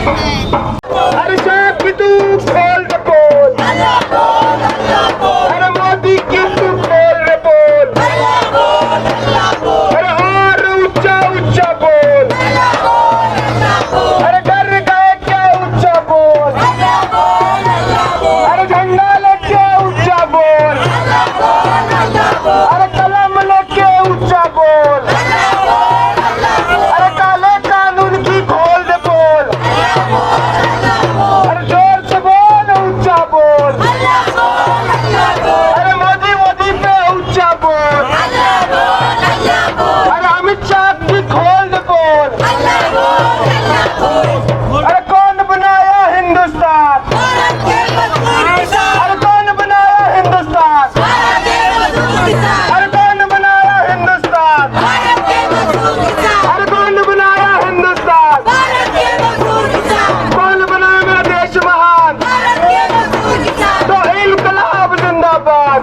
अरे साहब की तू खोल दे पोल, अरे मोदी की तू खोल दे पोल, अरे और ऊंचा ऊंचा बोल, अरे डर गए क्या ऊंचा बोल, अरे झंडा लेके ऊंचा बोल, अरे कलम लेके ऊंचा बोल, अरे काले कानून की खोल दे बोल, अरे जोर से बोल ऊंचा बोल, अरे मोदी मोदी पे ऊंचा बोल, अरे अमित शाह की खोल दे बोल, अरे कौन बनाया हिंदुस्तान, अरे कौन बनाया हिंदुस्तान, अरे कौन बनाया हिंदुस्तान, अरे कौन बनाया हिंदुस्तान, कौन बनाया मेरा देश महान, तो इनकलाब जिंदाबाद,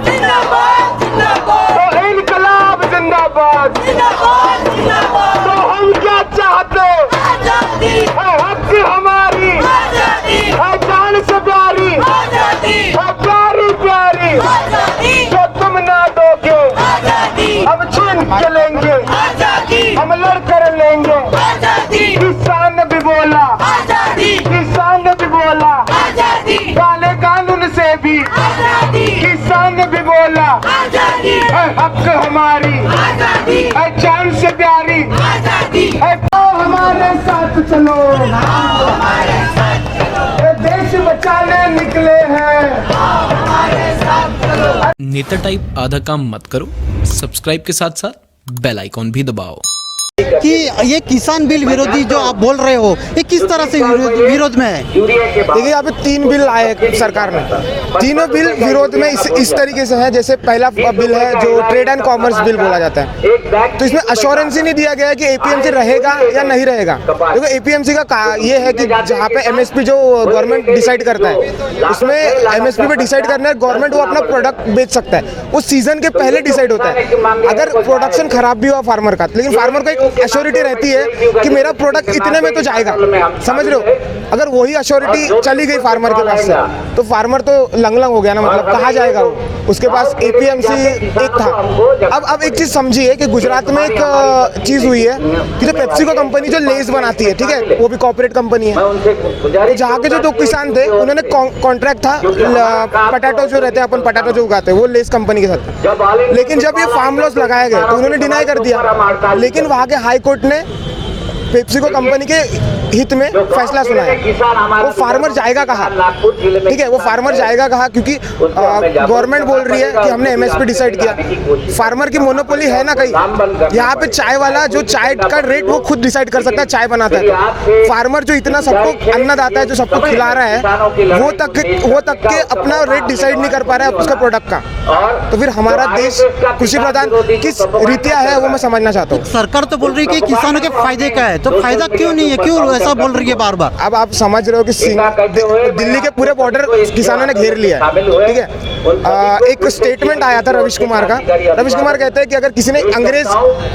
तो इनकलाब जिंदाबाद, तो हम क्या चाहते है, हक हमारी है, जान से प्यारी है, प्यारी प्यारी जो तुम ना दोगे अब छीन के लेंगे, हम लड़ कर लेंगे, किसान ने भी बोला, किसान ने भी बोला, काले कानून से भी किसान ने भी बोला, है हक हमारी है, जान से प्यारी है, तो हमारे साथ चलो, ये देश बचाने निकले हैं। नेता टाइप आधा काम मत करो, सब्सक्राइब के साथ साथ बेल आइकॉन भी दबाओ। कि ये किसान बिल विरोधी जो आप बोल रहे हो, ये किस तरह से विरोध में है? देखिए यहाँ पे 3 बिल आए सरकार ने, तीनों बिल विरोध में इस तरीके से है। जैसे पहला बिल है जो ट्रेड एंड कॉमर्स बिल बोला जाता है, तो इसमें अश्योरेंस ही नहीं दिया गया है कि एपीएमसी रहेगा या नहीं रहेगा, क्योंकि एपीएमसी का ये है कि जहाँ पे एमएसपी जो गवर्नमेंट डिसाइड करता है, उसमें एमएसपी पे डिसाइड करना है गवर्नमेंट, वो अपना प्रोडक्ट बेच सकता है, वो सीजन के पहले डिसाइड होता है। अगर प्रोडक्शन खराब भी हुआ फार्मर का, लेकिन फार्मर को एक अश्योरिटी रहती है कि मेरा प्रोडक्ट इतने में तो जाएगा, समझ रहे हो। अगर वही अश्योरिटी चली गई फार्मर के पास से, तो फार्मर तो लंगलंग हो गया ना, मतलब कहाँ जाएगा वो, उसके पास एपीएमसी एक था। अब एक चीज समझिए कि गुजरात में एक चीज हुई है कि जो पेप्सिको कंपनी जो लेस बनाती है, ठीक है, वो भी कॉर्पोरेट कंपनी है, तो जहाँ के जो 2 किसान थे उन्होंने कॉन्ट्रैक्ट था पटाटो जो रहते हैं, अपन पटाटो जो उगाते हैं, वो लेस कंपनी के साथ। लेकिन जब ये फार्म लॉस लगाए गए तो उन्होंने डिनाई कर दिया, लेकिन वहाँ के हाई कोर्ट ने पेप्सिको कंपनी के हित में फैसला सुनाया। वो फार्मर जाएगा कहाँ, ठीक है, वो फार्मर जाएगा कहाँ, क्योंकि गवर्नमेंट बोल रही है कि हमने एमएसपी डिसाइड किया। फार्मर की मोनोपोली है ना कहीं, यहाँ पे चाय वाला जो चाय का रेट वो खुद डिसाइड कर सकता है, चाय बनाता है। फार्मर जो इतना सबको अन्नदाता है, जो सबको खिला रहा है, वो तक के अपना रेट डिसाइड नहीं कर पा रहा है उसका प्रोडक्ट का। तो फिर हमारा देश कृषि प्रधान किस रीतिया है वो मैं समझना चाहता हूँ। सरकार तो बोल रही है कि किसानों के फायदे का है, तो फायदा क्यों नहीं है, क्यों ऐसा बोल रही है बार बार? अब आप समझ रहे हो कि दिल्ली के पूरे बॉर्डर किसानों ने घेर लिया है, ठीक है। एक स्टेटमेंट आया था रविश कुमार का। रविश कुमार कहते हैं कि अगर किसी ने अंग्रेज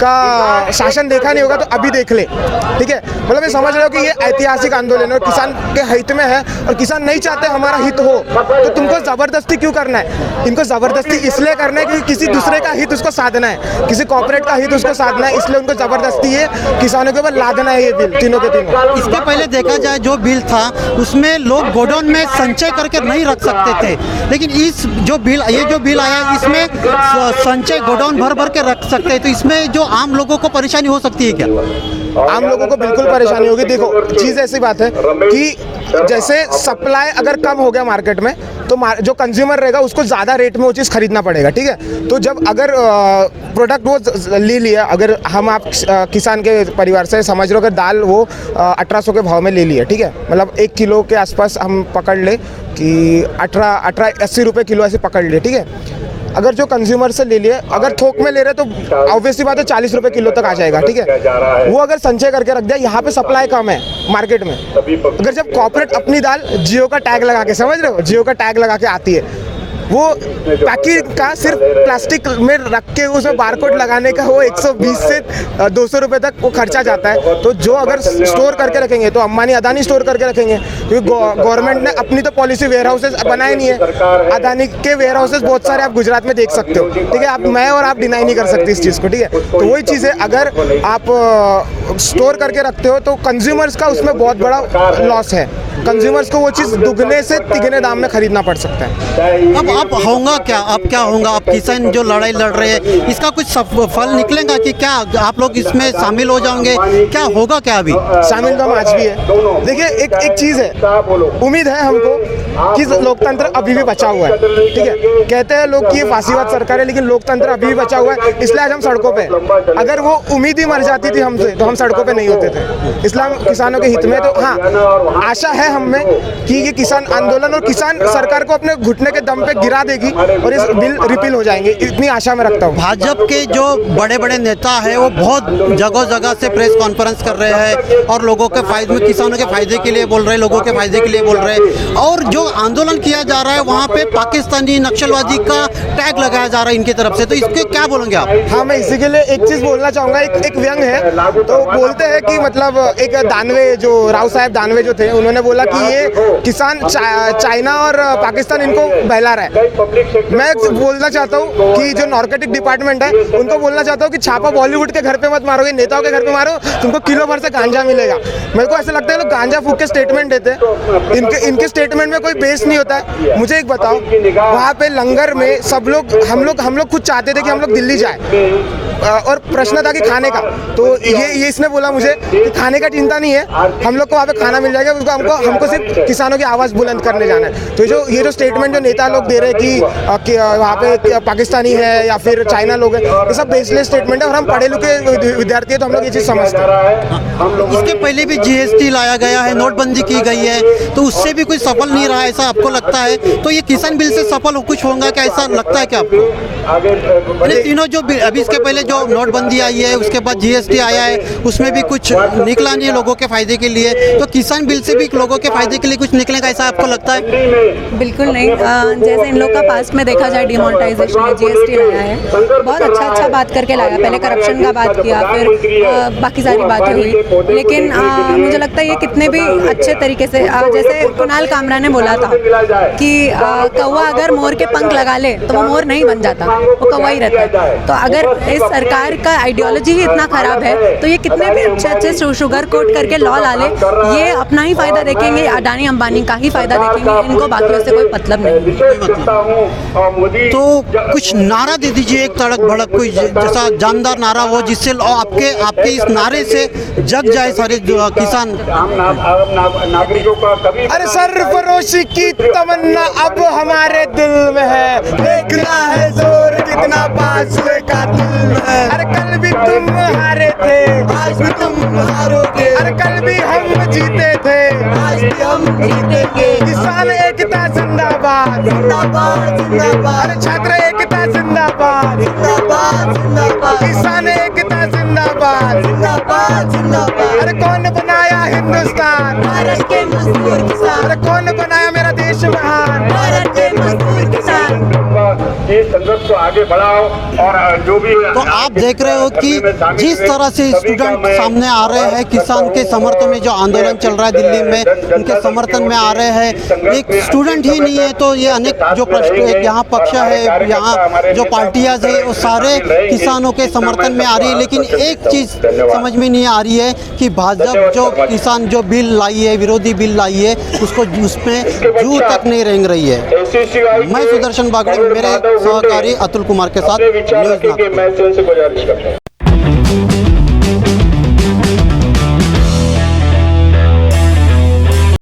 का शासन देखा नहीं होगा तो अभी देख ले, ठीक है। मतलब ये समझ रहे हो कि ये ऐतिहासिक आंदोलन है, किसान के हित में है, और किसान नहीं चाहते हमारा हित हो, तो तुमको जबरदस्ती क्यों करना है? इनको जबरदस्ती इसलिए करना है कि किसी दूसरे का हित उसको साधना है, किसी कॉर्पोरेट का हित उसको साधना है, इसलिए उनको जबरदस्ती है किसानों के ऊपर लादना है ये बिल, तीनों के तीनों। इसके पहले देखा जाए जो बिल था उसमें लोग गोडाउन में संचय करके नहीं रख सकते थे, लेकिन ये जो बिल आया इसमें संचय गोडाउन भर के रख सकते हैं। तो इसमें जो आम लोगों को परेशानी हो सकती है क्या? आम लोगों को बिल्कुल परेशानी होगी। देखो चीज़ ऐसी बात है कि जैसे सप्लाई अगर कम हो गया मार्केट में, तो जो कंज्यूमर रहेगा उसको ज़्यादा रेट में वो चीज़ खरीदना पड़ेगा, ठीक है। तो जब अगर प्रोडक्ट वो ले लिया, अगर हम आप किसान के परिवार से समझ रहे हो, अगर दाल वो 1800 के भाव में ले लिया, ठीक है, मतलब 1 किलो के आसपास हम पकड़ ले कि 80 रुपये किलो ऐसे पकड़ ले, ठीक है। अगर जो कंज्यूमर से ले लिए, अगर थोक में ले रहे तो ऑब्वियसली बात है 40 रुपये किलो तक आ जाएगा, ठीक है। वो अगर संचय करके रख दिया, यहाँ पे सप्लाई कम है मार्केट में, अगर जब कॉर्पोरेट अपनी दाल जियो का टैग लगा के, समझ रहे हो, जियो का टैग लगा के आती है, वो पैकेट का सिर्फ प्लास्टिक में रख के उसमें बारकोड लगाने का वो 120 से 200 रुपए तक वो खर्चा जाता है। तो जो अगर स्टोर करके रखेंगे तो अंबानी अदानी स्टोर करके रखेंगे, क्योंकि गवर्नमेंट ने अपनी तो पॉलिसी वेयर हाउसेज बनाए नहीं है। अदानी के वेयर हाउसेज बहुत सारे आप गुजरात में देख सकते हो, ठीक है, आप मैं और आप डिनाई नहीं कर सकते इस चीज़ को, ठीक है। तो वही चीज़ है, अगर आप स्टोर करके रखते हो तो कंज्यूमर्स का उसमें बहुत बड़ा लॉस है। कंज्यूमर्स को वो चीज़ दुगने से तिगने दाम में खरीदना पड़ सकता है। अब होगा क्या, अब क्या होगा? अब किसान जो लड़ाई लड़ रहे हैं इसका कुछ फल निकलेगा कि क्या आप लोग इसमें शामिल हो जाओगे? क्या होगा क्या अभी? शामिल तो हम आज भी है। देखिए एक चीज़ है, उम्मीद है हमको कि लोकतंत्र अभी भी बचा हुआ है, ठीक है। कहते हैं लोग कि ये फांसीवाद सरकार है, लेकिन लोकतंत्र अभी भी बचा हुआ है, इसलिए आज हम सड़कों पे। अगर वो उम्मीद ही मर जाती थी हमसे तो हम सड़कों पे नहीं होते थे। इसलिए हम किसानों के हित में, तो हाँ आशा है हमें कि ये किसान आंदोलन और किसान सरकार को अपने घुटने के दम पे गिरा देगी और इस बिल रिपील हो जाएंगे, इतनी आशा मैं रखता हूँ। भाजपा के जो बड़े बड़े नेता है वो बहुत जगह जगह से प्रेस कॉन्फ्रेंस कर रहे हैं और लोगों के फायदे में, किसानों के फायदे के लिए बोल रहे हैं, लोगों के फायदे के लिए बोल रहे हैं। और जो आंदोलन किया जा रहा है वहाँ पे पाकिस्तानी नक्सलवादी का टैग लगाया जा रहा है इनकी तरफ से, तो इसके क्या बोलेंगे आप? हाँ, मैं इसी के लिए एक चीज़ बोलना चाहूँगा। एक व्यंग है, तो बोलते हैं कि मतलब एक दानवे, जो राव साहब दानवे जो थे, उन्होंने बोला कि ये किसान चाइना और पाकिस्तान इनको बहला रहा है। मैं बोलना चाहता हूँ कि जो नारकोटिक डिपार्टमेंट है उनको बोलना चाहता हूँ कि छापा बॉलीवुड के घर पे मत मारो, ये नेताओं के घर पे मारो, तुमको किलो भर से गांजा मिलेगा। मेरे को ऐसा लगता है लोग गांजा फूक के स्टेटमेंट देते हैं, इनके स्टेटमेंट में कोई बेस नहीं होता है। मुझे एक बताओ, वहाँ पे लंगर में सब लोग हम लोग खुद चाहते थे कि हम लोग दिल्ली जाए और प्रश्न था कि खाने का, तो ये इसने बोला मुझे कि खाने का चिंता नहीं है, हम लोग को वहाँ पे खाना मिल जाएगा, उसको हमको सिर्फ किसानों की आवाज़ बुलंद करने जाना है। तो ये जो स्टेटमेंट जो नेता लोग दे रहे हैं कि वहाँ पे पाकिस्तानी है या फिर चाइना लोग हैं, ये सब बेसलेस स्टेटमेंट है और हम पढ़े लिखे विद्यार्थी हैं तो हम लोग ये चीज़ समझते हैं। इसके पहले भी GST लाया गया है, नोटबंदी की गई है, तो उससे भी कोई सफल नहीं रहा, ऐसा आपको लगता है? तो ये किसान बिल से सफल कुछ होगा क्या, ऐसा लगता है क्या आपको? तीनों जो अभी इसके पहले जो नोटबंदी आई है, उसके बाद GST आया है, उसमें भी कुछ निकला नहीं है लोगों के फायदे के लिए, तो किसान बिल से भी लोगों के फायदे के लिए कुछ निकलेगा, ऐसा आपको लगता है? बिल्कुल नहीं। जैसे इन लोग का पास्ट में देखा जाए, डिमोनेटाइजेशन में GST लाया है, बहुत अच्छा बात करके लाया। पहले करप्शन का बात किया, फिर बाकी सारी बातें हुई, लेकिन मुझे लगता है ये कितने भी अच्छे तरीके से, जैसे कुणाल कामरा ने बोला था कि कौवा अगर मोर के पंख लगा ले तो वो मोर नहीं बन जाता, वो कौवा ही रहता है। तो अगर इस सरकार का आइडियोलॉजी ही इतना खराब है तो ये कितने भी अच्छे शुगर कोट करके लॉ ला ले, ये अपना ही फायदा देखेंगे, अडानी अंबानी का ही फायदा देखेंगे, इनको बाकियों से कोई मतलब नहीं। तो कुछ नारा दे दीजिए, एक तड़क भड़क कोई जैसा जानदार नारा हो जिससे आपके इस नारे से जग जाए सारे किसान। नागरिकों का कभी अरे सरफरोशी की तमन्ना अब हमारे दिल में है, देखना है जोर कितना बाजुए का दिल में है। अरे कल भी तुम हारे थे, आज भी तुम हारोगे, अरे कल भी हम जीते थे, आज भी हम जीतेंगे। किसान एकता जिंदाबाद, जिंदाबाद जिंदाबाद। अरे छात्र एकता जिंदाबाद, जिंदाबाद जिंदाबाद। किसान एकता जिंदाबाद, जिंदाबाद जिंदाबाद। अरे कौन बनाया हिंदुस्तान, भारत के मजदूर किसान। अरे कौन बनाया मेरा देश महान, भारत के मजदूर किसान। ये संघर्ष को आगे बढ़ाओ और जो भी। तो आप देख रहे हो कि जिस तरह से स्टूडेंट सामने आ रहे हैं किसान के समर्थन में, जो आंदोलन चल रहा है दिल्ली में उनके समर्थन में आ रहे हैं। एक स्टूडेंट ही नहीं है तो ये अनेक जो यहाँ पक्ष है, यहाँ जो पार्टियाँ है वो सारे किसानों के समर्थन में आ रही है। लेकिन एक चीज़ समझ में नहीं आ रही है कि भाजपा जो किसान जो बिल लाई है, विरोधी बिल लाई है, उसको उसमें जू तक नहीं रेंग रही है। मैं सुदर्शन बागड़े, मेरे सहकारी अतुल कुमार के साथ न्यूज़।